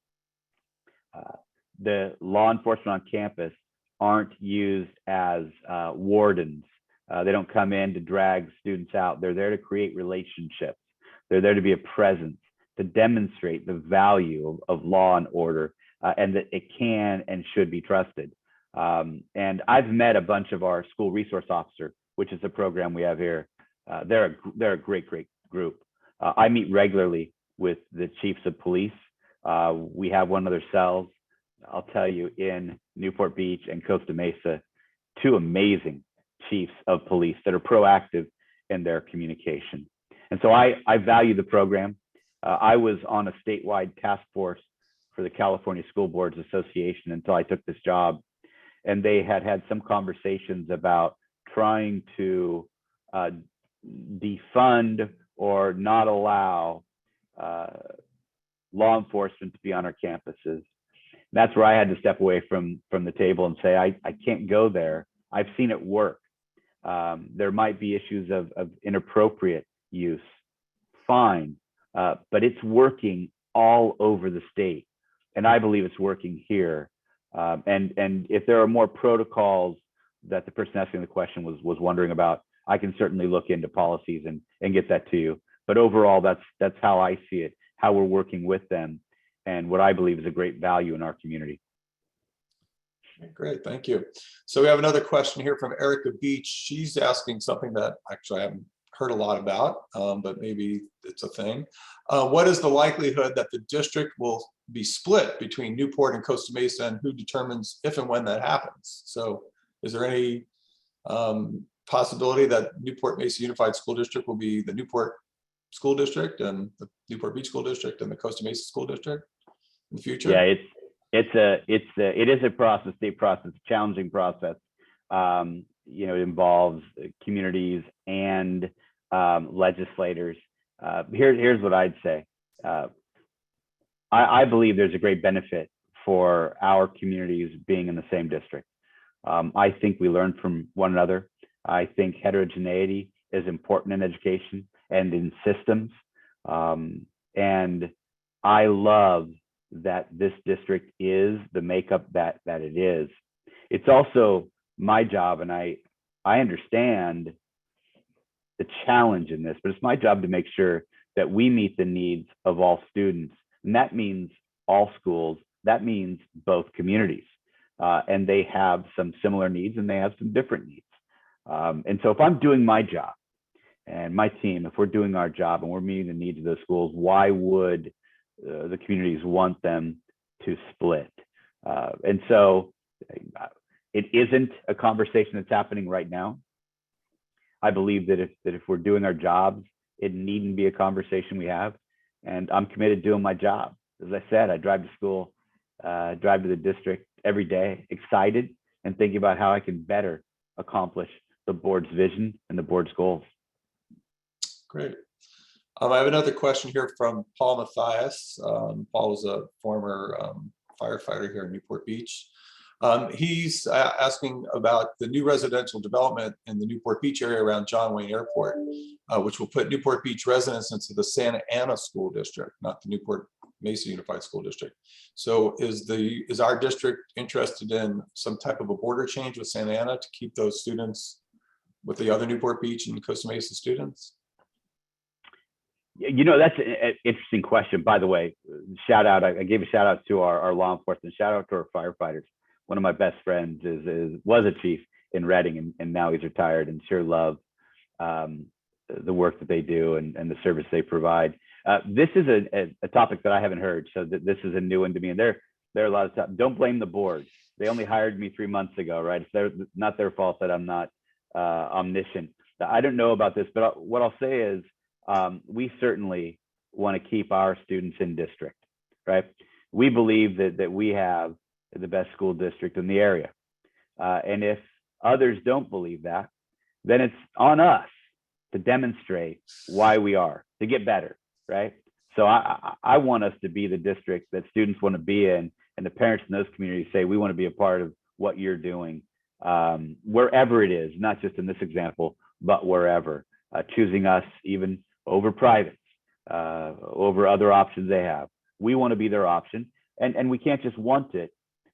The law enforcement on campus aren't used as wardens. They don't come in to drag students out. They're there to create relationships. They're there to be a presence, to demonstrate the value of law and order, and that it can and should be trusted. And I've met a bunch of our school resource officer, which is a program we have here. They're a great group. I meet regularly with the chiefs of police. We have one of their cells. I'll tell you, in Newport Beach and Costa Mesa, two amazing chiefs of police that are proactive in their communication. And so I value the program. I was on a statewide task force for the California School Boards Association until I took this job. And they had some conversations about trying to defund or not allow law enforcement to be on our campuses. That's where I had to step away from the table and say, I can't go there. I've seen it work. There might be issues of inappropriate use, fine, but it's working all over the state. And I believe it's working here. And if there are more protocols that the person asking the question was wondering about, I can certainly look into policies and get that to you. But overall, that's how I see it, how we're working with them, and what I believe is a great value in our community. Great, thank you. So we have another question here from Erica Beach. She's asking something that actually I haven't heard a lot about, but maybe it's a thing. What is the likelihood that the district will be split between Newport and Costa Mesa, and who determines if and when that happens? So is there any possibility that Newport Mesa Unified School District will be the Newport School District and the Newport Beach School District and the Costa Mesa School District in the future? Yeah, it is a process, state process, challenging process. It involves communities and legislators. Here's what I'd say. I believe there's a great benefit for our communities being in the same district. I think we learn from one another. I think heterogeneity is important in education and in systems. And I love that this district is the makeup that it is. It's also my job, and I understand the challenge in this, but it's my job to make sure that we meet the needs of all students. And that means all schools, that means both communities. And they have some similar needs and they have some different needs. And so if I'm doing my job and my team, if we're doing our job and we're meeting the needs of those schools, why would the communities want them to split? And so it isn't a conversation that's happening right now. I believe that if we're doing our jobs, it needn't be a conversation we have. And I'm committed to doing my job. As I said, I drive to school, drive to the district every day, excited and thinking about how I can better accomplish the board's vision and the board's goals. Great. I have another question here from Paul Mathias. Paul was a former firefighter here in Newport Beach. He's asking about the new residential development in the Newport Beach area around John Wayne Airport, which will put Newport Beach residents into the Santa Ana School District, not the Newport Mesa Unified School District. So is our district interested in some type of a border change with Santa Ana to keep those students with the other Newport Beach and Costa Mesa students? That's an interesting question. By the way, shout out, I gave a shout out to our law enforcement, shout out to our firefighters. One of my best friends was a chief in Reading, and now he's retired, and sure love the work that they do and the service they provide. This is a topic that I haven't heard, so this is a new one to me. And there are a lot of stuff. Don't blame the board. They only hired me 3 months ago, right? It's not their fault that I'm not omniscient. I don't know about this, but what I'll say is we certainly want to keep our students in district, right? We believe that we have the best school district in the area. And if others don't believe that, then it's on us to demonstrate why we are, to get better, right? So I want us to be the district that students want to be in, and the parents in those communities say, we want to be a part of what you're doing, wherever it is, not just in this example, but wherever, choosing us even over privates, over other options they have. We want to be their option. And we can't just want it.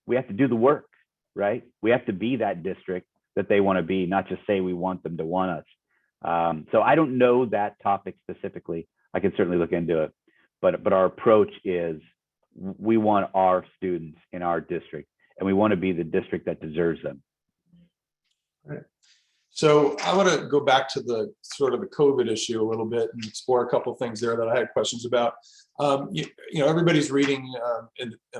We have to do the work, right? We have to be that district that they want to be, not just say we want them to want us. So I don't know that topic specifically. I can certainly look into it, but our approach is we want our students in our district, and we want to be the district that deserves them. Right. So I want to go back to the sort of the COVID issue a little bit and explore a couple of things there that I had questions about. You know, everybody's reading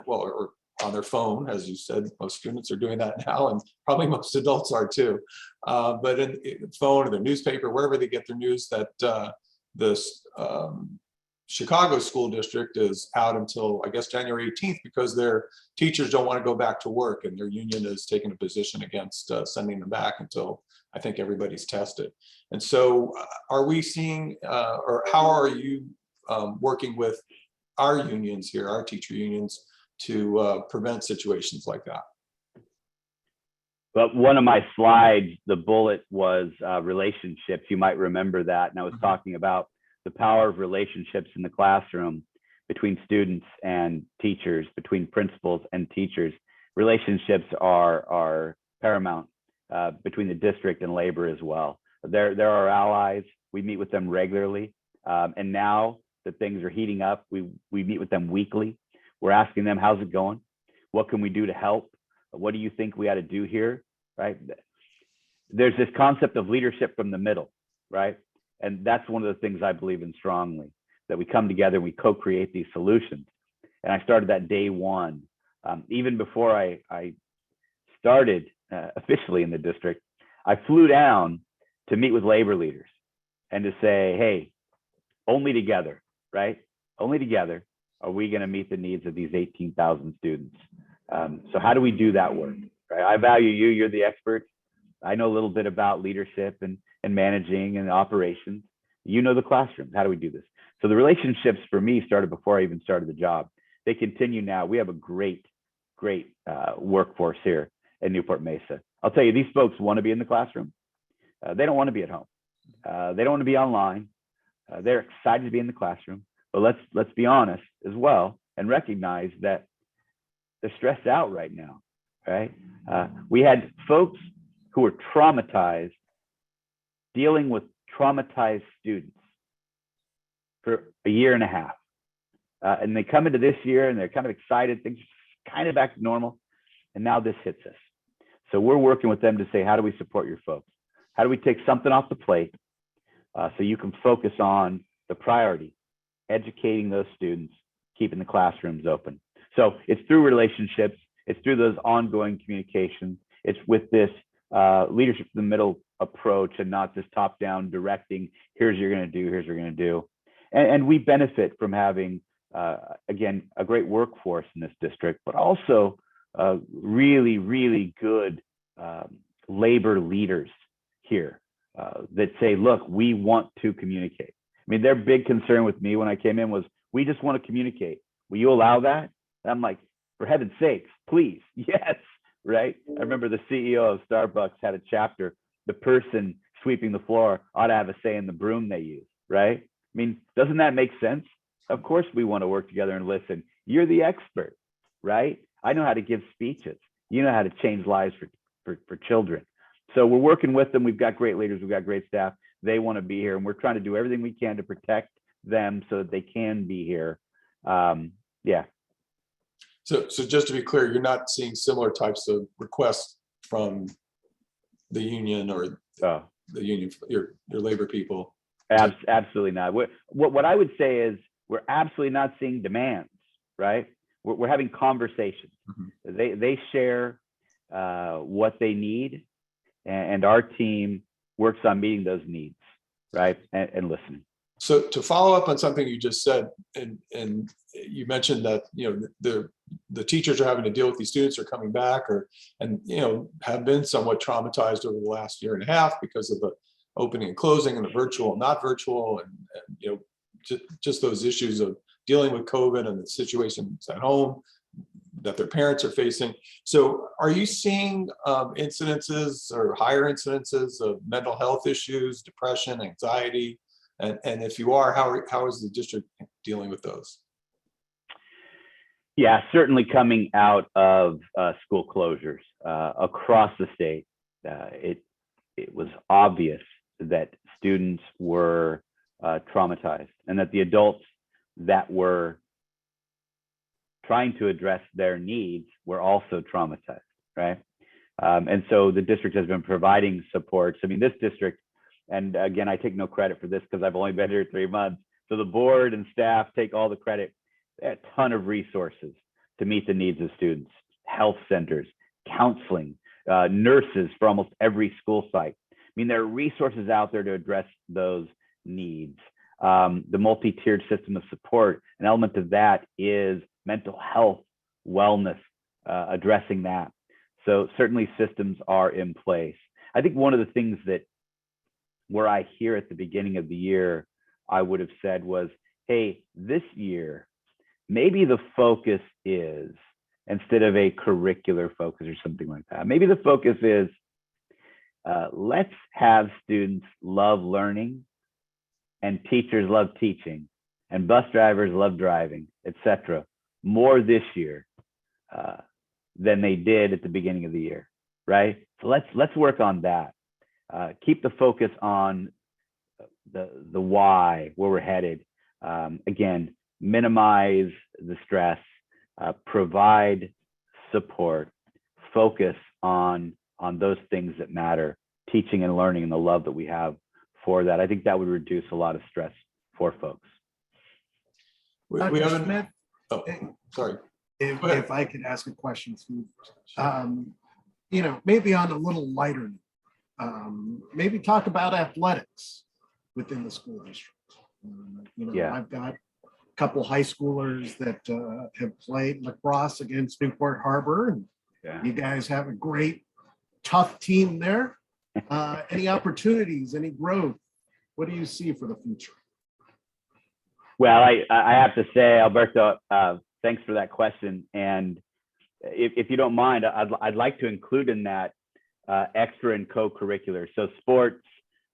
or on their phone, as you said, most students are doing that now, and probably most adults are too. But in phone or the newspaper, wherever they get their news, that this Chicago school district is out until, I guess, January 18th, because their teachers don't want to go back to work, and their union has taken a position against sending them back until I think everybody's tested. And so are we seeing, or how are you working with our unions here, our teacher unions, to prevent situations like that? But one of my slides, the bullet was relationships. You might remember that. And I was talking about the power of relationships in the classroom between students and teachers, between principals and teachers. Relationships are paramount between the district and labor as well. They're our allies. We meet with them regularly. And now that things are heating up, we meet with them weekly. We're asking them, how's it going? What can we do to help? What do you think we ought to do here, right? There's this concept of leadership from the middle, right? And that's one of the things I believe in strongly, that we come together and we co-create these solutions. And I started that day one. Even before I started officially in the district, I flew down to meet with labor leaders and to say, hey, only together, right? Only together are we going to meet the needs of these 18,000 students. So how do we do that work? Right? I value you. You're the expert. I know a little bit about leadership and managing and operations. You know the classroom. How do we do this? So the relationships for me started before I even started the job. They continue now. We have a great workforce here in Newport Mesa. I'll tell you, these folks want to be in the classroom. They don't want to be at home. They don't want to be online. They're excited to be in the classroom. But let's be honest as well and recognize that they're stressed out right now, right? We had folks who were traumatized dealing with traumatized students for a year and a half. And they come into this year and they're kind of excited, things are kind of back to normal. And now this hits us. So we're working with them to say, how do we support your folks? How do we take something off the plate so you can focus on the priority, educating those students, keeping the classrooms open? So it's through relationships, it's through those ongoing communications, it's with this leadership in the middle approach and not this top-down directing, here's what you're going to do, here's what you're going to do. And we benefit from having, again, a great workforce in this district, but also really, really good labor leaders here that say, look, we want to communicate. I mean, their big concern with me when I came in was, we just want to communicate. Will you allow that? And I'm like, for heaven's sakes, please, yes, right? I remember the CEO of Starbucks had a chapter, the person sweeping the floor ought to have a say in the broom they use, right? I mean, doesn't that make sense? Of course we want to work together and listen. You're the expert, right? I know how to give speeches. You know how to change lives for children. So we're working with them. We've got great leaders. We've got great staff. They want to be here, and we're trying to do everything we can to protect them so that they can be here. Yeah. So just to be clear, you're not seeing similar types of requests from the union or the union, your labor people? Absolutely not. What I would say is we're absolutely not seeing demands, right? We're having conversations. Mm-hmm. They share what they need, and our team works on meeting those needs, right? And listening. So to follow up on something you just said, and you mentioned that, you know, the teachers are having to deal with these students who are coming back and you know, have been somewhat traumatized over the last year and a half because of the opening and closing and the virtual and not virtual, and you know, just those issues of dealing with COVID and the situations at home that their parents are facing. So are you seeing incidences or higher incidences of mental health issues, depression, anxiety? And if you are, how is the district dealing with those? Yeah, certainly coming out of school closures across the state, it was obvious that students were traumatized, and that the adults that were trying to address their needs were also traumatized, right? And so the district has been providing supports. I mean, this district, and again, I take no credit for this because I've only been here 3 months. So the board and staff take all the credit. They had a ton of resources to meet the needs of students, health centers, counseling, nurses for almost every school site. I mean, there are resources out there to address those needs. The multi-tiered system of support, an element of that is mental health, wellness, addressing that. So certainly systems are in place. I think one of the things that where I hear at the beginning of the year, I would have said was, hey, this year, maybe the focus is, instead of a curricular focus or something like that, maybe the focus is, let's have students love learning and teachers love teaching and bus drivers love driving, etc., more this year than they did at the beginning of the year, right? So let's work on that. Keep the focus on the why, where we're headed. Again, minimize the stress, provide support, focus on those things that matter, teaching and learning and the love that we have for that. I think that would reduce a lot of stress for folks. We Dr. haven't, Smith, oh, sorry. if I could ask a question, maybe on a little lighter note, maybe talk about athletics within the school district. Yeah. I've got a couple high schoolers that have played lacrosse against Newport Harbor, and you guys have a great, tough team there. Any opportunities, any growth? What do you see for the future? Well, I have to say, Alberto, thanks for that question. And if you don't mind, I'd like to include in that extra and co-curricular. So sports,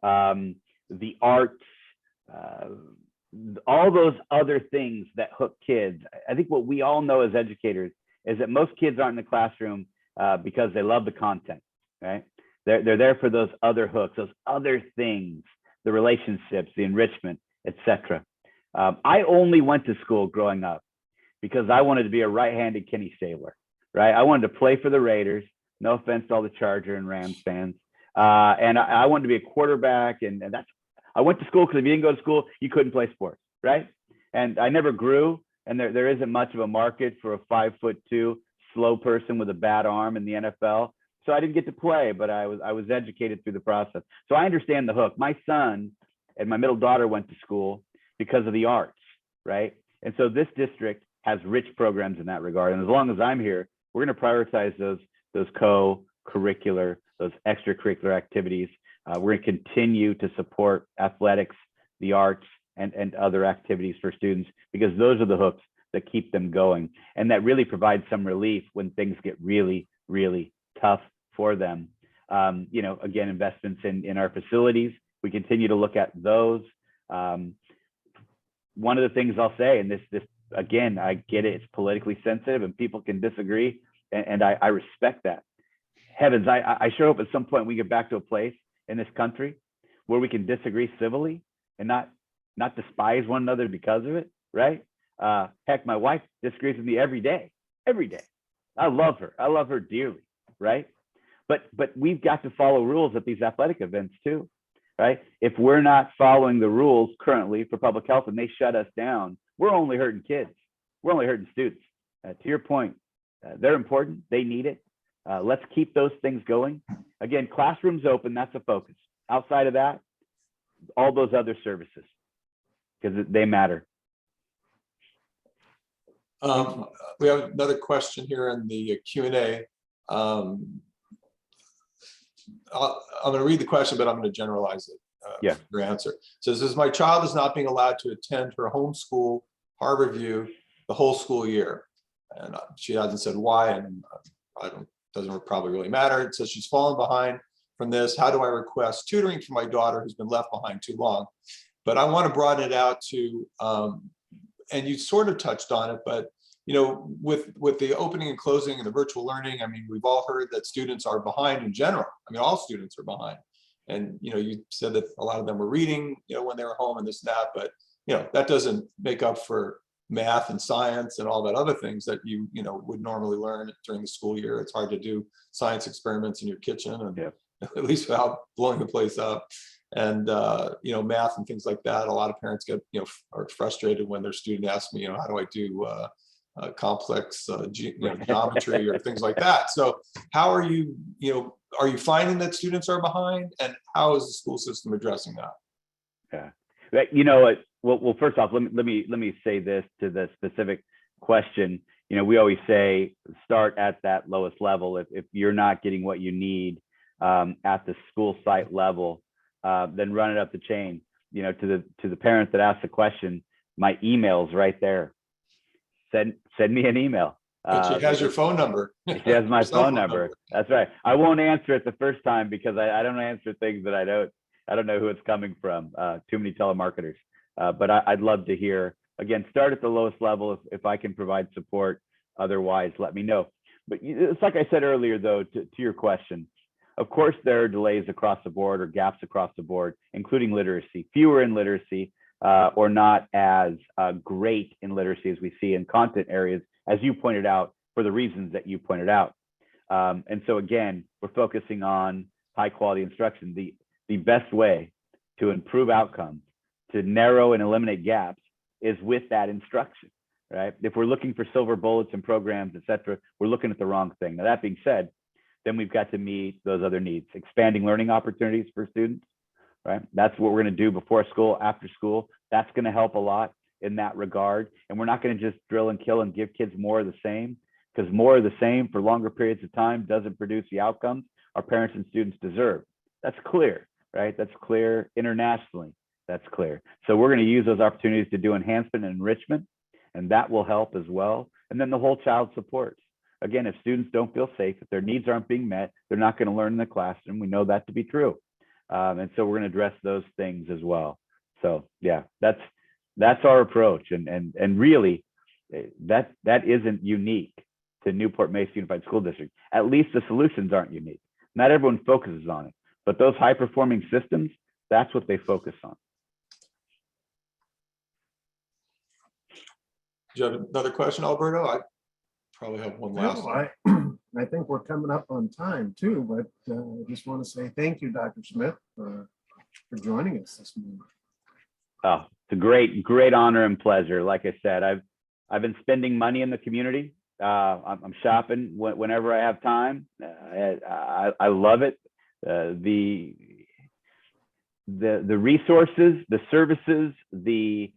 the arts, all those other things that hook kids. I think what we all know as educators is that most kids aren't in the classroom because they love the content, right? They're there for those other hooks, those other things, the relationships, the enrichment, etc. I only went to school growing up because I wanted to be a right-handed Kenny Stabler, right? I wanted to play for the Raiders. No offense to all the Charger and Rams fans. And I wanted to be a quarterback, and that's, I went to school because if you didn't go to school, you couldn't play sports, right? And I never grew, and there isn't much of a market for a 5'2" slow person with a bad arm in the NFL. So I didn't get to play, but I was educated through the process. So I understand the hook. My son and my middle daughter went to school because of the arts, right? And so this district has rich programs in that regard. And as long as I'm here, we're going to prioritize those co-curricular, those extracurricular activities. We're going to continue to support athletics, the arts, and other activities for students, because those are the hooks that keep them going. And that really provides some relief when things get really, really tough for them. Again, investments in our facilities, we continue to look at those. One of the things I'll say, and this again, I get it, it's politically sensitive and people can disagree, and I respect that. Heavens, I sure hope at some point we get back to a place in this country where we can disagree civilly and not despise one another because of it, right? Heck, my wife disagrees with me every day. I love her dearly, right? But we've got to follow rules at these athletic events too, right? If we're not following the rules currently for public health and they shut us down, we're only hurting kids. We're only hurting students. To your point, they're important. They need it. Let's keep those things going. Again, classrooms open, that's a focus. Outside of that, all those other services, because they matter. We have another question here in the Q&A. I'm going to read the question, but I'm going to generalize it. Your answer. It says, my child is not being allowed to attend her homeschool Harborview the whole school year. And she hasn't said why, and doesn't probably really matter. It says she's fallen behind from this. How do I request tutoring for my daughter who's been left behind too long? But I want to broaden it out to, and you sort of touched on it, but with the opening and closing and the virtual learning, I mean, we've all heard that students are behind in general. I mean, all students are behind. And, you said that a lot of them were reading, when they were home and this and that, but, that doesn't make up for math and science and all that other things that you would normally learn during the school year. It's hard to do science experiments in your kitchen, and at least without blowing the place up. And math and things like that. A lot of parents get are frustrated when their student asks me, how do I do complex geometry or things like that. So how are you finding that students are behind, and how is the school system addressing that? Yeah, well, first off, let me say this to the specific question. We always say start at that lowest level. If you're not getting what you need at the school site level, then run it up the chain. To the parents that asked the question, my email's right there. Send me an email. She has your phone number. She has my phone number. That's right. I won't answer it the first time because I don't answer things that I don't know who it's coming from. Too many telemarketers. But I'd love to hear. Again, start at the lowest level if I can provide support. Otherwise, let me know. But it's like I said earlier, though, to your question. Of course, there are delays across the board or gaps across the board, including literacy. Fewer in literacy, or not as great in literacy as we see in content areas, as you pointed out, for the reasons that you pointed out. And so again, we're focusing on high quality instruction. The best way to improve outcomes, to narrow and eliminate gaps, is with that instruction, right? If we're looking for silver bullets and programs, et cetera, we're looking at the wrong thing. Now, that being said, then we've got to meet those other needs, expanding learning opportunities for students, right? That's what we're going to do before school, after school. That's going to help a lot in that regard. And we're not going to just drill and kill and give kids more of the same, because more of the same for longer periods of time doesn't produce the outcomes our parents and students deserve. That's clear, right? That's clear internationally. That's clear. So we're going to use those opportunities to do enhancement and enrichment, and that will help as well. And then the whole child support. Again, if students don't feel safe, if their needs aren't being met, they're not going to learn in the classroom. We know that to be true. And so we're going to address those things as well. So yeah, that's our approach. And really, that isn't unique to Newport Mesa Unified School District. At least the solutions aren't unique. Not everyone focuses on it, but those high performing systems, that's what they focus on. Do you have another question, Alberto? I probably have one last one. I think we're coming up on time too, but I just want to say thank you, Dr. Smith, for joining us this morning. Oh, it's a great honor and pleasure. Like I said, I've been spending money in the community. I'm shopping whenever I have time. I love it. The resources, the services, the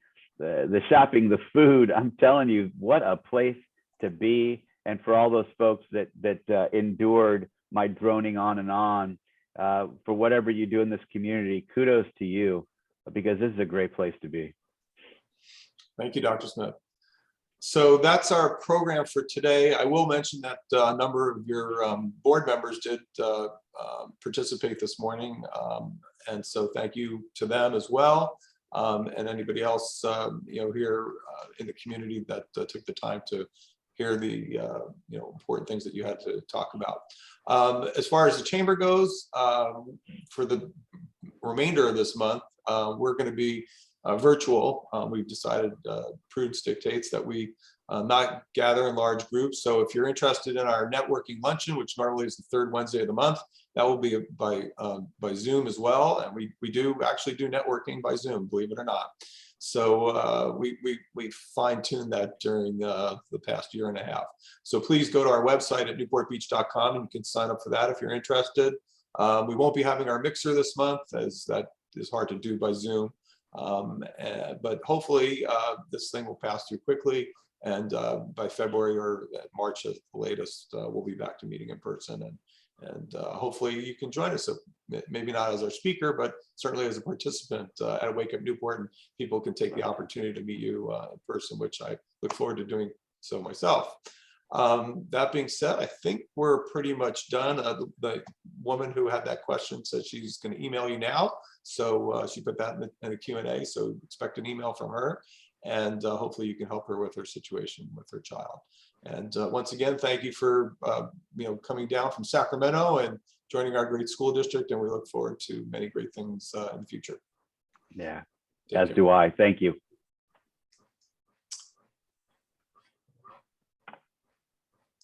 shopping, the food. I'm telling you, what a place to be. And for all those folks that endured my droning on and on, for whatever you do in this community, kudos to you, because this is a great place to be. Thank you, Dr. Smith. So that's our program for today. I will mention that a number of your board members did participate this morning. And so thank you to them as well. And anybody else here in the community that took the time to hear the important things that you had to talk about. As far as the chamber goes, for the remainder of this month, we're going to be virtual. We've decided, prudence dictates that we not gather in large groups. So if you're interested in our networking luncheon, which normally is the third Wednesday of the month, that will be by Zoom as well. And we do actually do networking by Zoom, believe it or not. So we fine-tuned that during the past year and a half. So please go to our website at newportbeach.com and you can sign up for that if you're interested. We won't be having our mixer this month, as that is hard to do by Zoom. But hopefully this thing will pass through quickly, and by February or March at the latest, we'll be back to meeting in person, and hopefully you can join us. So maybe not as our speaker, but certainly as a participant at Wake Up Newport, and people can take the opportunity to meet you in person, which I look forward to doing so myself. That being said, I think we're pretty much done. The woman who had that question said she's going to email you now. So she put that in the Q&A. So expect an email from her. and hopefully you can help her with her situation with her child. And once again, thank you for coming down from Sacramento and joining our great school district, and we look forward to many great things in the future. Yeah, Take as care. do I. Thank you.